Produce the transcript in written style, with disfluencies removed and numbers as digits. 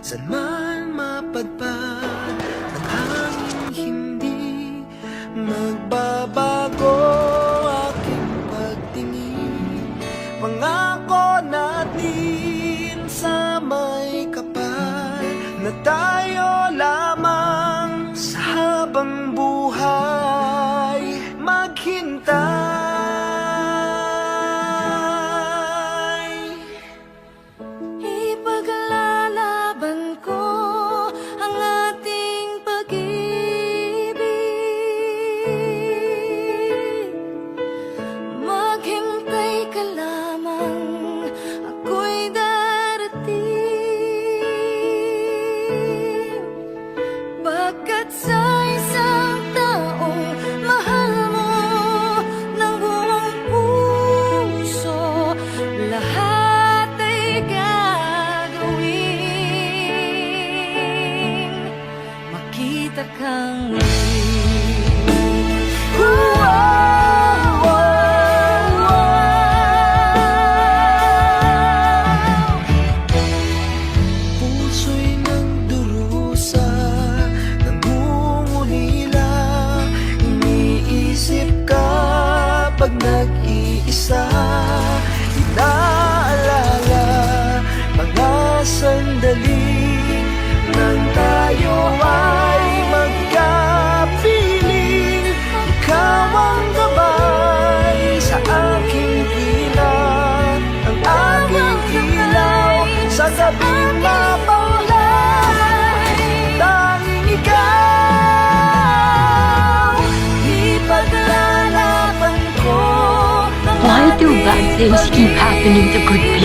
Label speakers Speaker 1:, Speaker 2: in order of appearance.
Speaker 1: Saan man mapadpad ang hangin, hindi magbabago aking pagtingin. Pangako natin sa may kapal na tayo lamang sa habang buhay maghintay.
Speaker 2: Ipaglalaban ko ang ating pag-ibig. Maghintay ka lamang, ako'y darating. Pagkat sa isang taong mahal mo ng buong puso, lahat ay gagawin. Makita kang muli.
Speaker 1: Puso'y nagdurusa, nangungulila, iniisip ka pag nag-iisa. Inaalala mga sandali nang tayo ay magkapiling. Ikaw ang gabay sa aking ilan, ang aking ilaw sa gabing mapaulay. Tanging ikaw, ipaglalaban ko ang
Speaker 3: Why do bad things keep happening to good